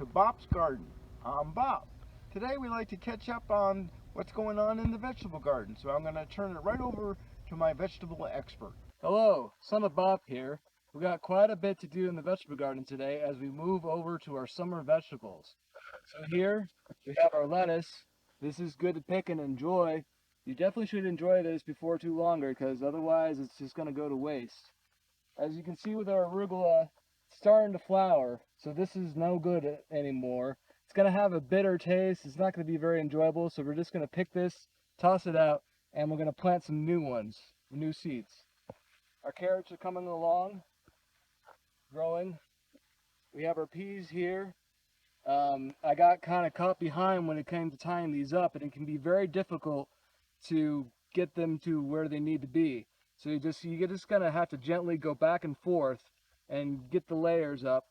to Bob's Garden. I'm Bob. Today we like to catch up on what's going on in the vegetable garden, so I'm going to turn it right over to my vegetable expert. Hello, Son of Bob here. We got quite a bit to do in the vegetable garden today as we move over to our summer vegetables. So here we have our lettuce. This is good to pick and enjoy. You definitely should enjoy this before too longer because otherwise it's just going to go to waste. As you can see with our arugula, it's starting to flower, so this is no good anymore. It's going to have a bitter taste. It's not going to be very enjoyable, so we're just going to pick this, toss it out, and we're going to plant some new ones, new seeds. Our carrots are coming along, growing. We have our peas here. I got kind of caught behind when it came to tying these up, and it can be very difficult to get them to where they need to be. So you're just gonna have to gently go back and forth and get the layers up,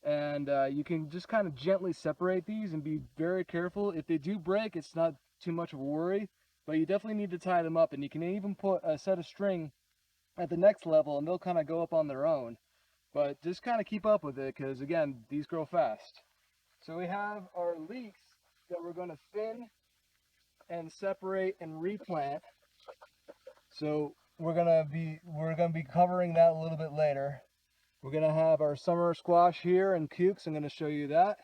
and you can just kind of gently separate these and be very careful. If they do break, it's not too much of a worry, but you definitely need to tie them up, and you can even put a set of string at the next level and they'll kind of go up on their own. But just kind of keep up with it because again, these grow fast. So we have our leeks that we're going to thin and separate and replant. So we're gonna be covering that a little bit later. We're gonna have our summer squash here and cukes. I'm gonna show you that.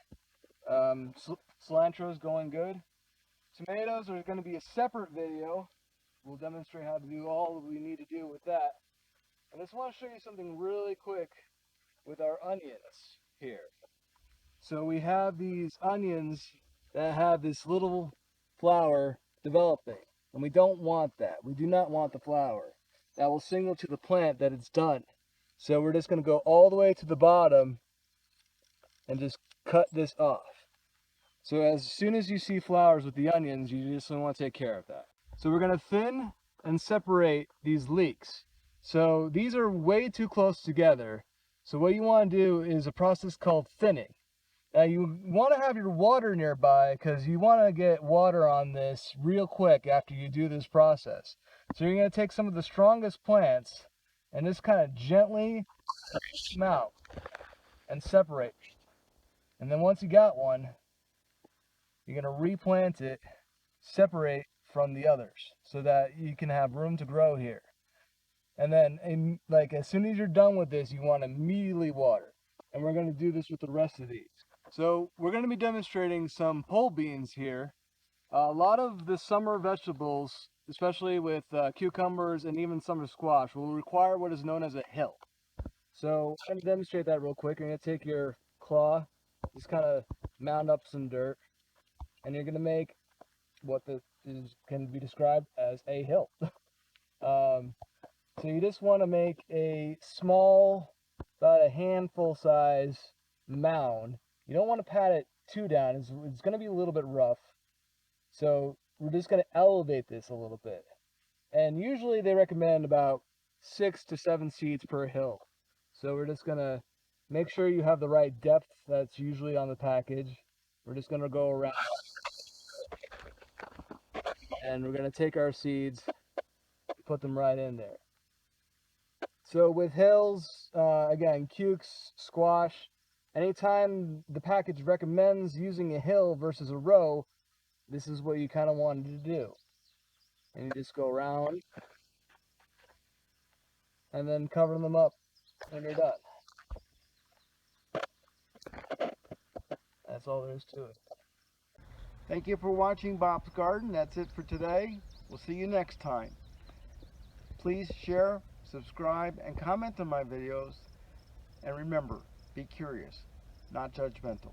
Cilantro is going good. Tomatoes are going to be a separate video. We'll demonstrate how to do all that we need to do with that. I just want to show you something really quick with our onions here. So we have these onions that have this little flower developing, and we don't want that. We do not want the flower. That will signal to the plant that it's done. So we're just going to go all the way to the bottom and just cut this off. So as soon as you see flowers with the onions, you just want to take care of that. So we're going to thin and separate these leeks. So these are way too close together. So what you want to do is a process called thinning. Now you want to have your water nearby because you want to get water on this real quick after you do this process. So you're going to take some of the strongest plants and just kind of gently push them out and separate. And then once you got one, you're going to replant it, separate from the others so that you can have room to grow here. And then as soon as you're done with this, you want to immediately water. And we're going to do this with the rest of these. So we're going to be demonstrating some pole beans here. A lot of the summer vegetables, especially with cucumbers and even summer squash, will require what is known as a hill. So I'm going to demonstrate that real quick. You're going to take your claw, just kind of mound up some dirt, and you're going to make what can be described as a hill. So you just want to make a small, about a handful size mound. You don't want to pat it too down. It's going to be a little bit rough. So we're just going to elevate this a little bit. And usually they recommend about 6 to 7 seeds per hill. So we're just going to make sure you have the right depth that's usually on the package. We're just going to go around. And we're going to take our seeds, put them right in there. So with hills, again, cukes, squash, anytime the package recommends using a hill versus a row, this is what you kind of wanted to do. And you just go around and then cover them up when you're done. That's all there is to it. Thank you for watching Bob's Garden. That's it for today. We'll see you next time. Please share, subscribe, and comment on my videos. And remember, be curious, not judgmental.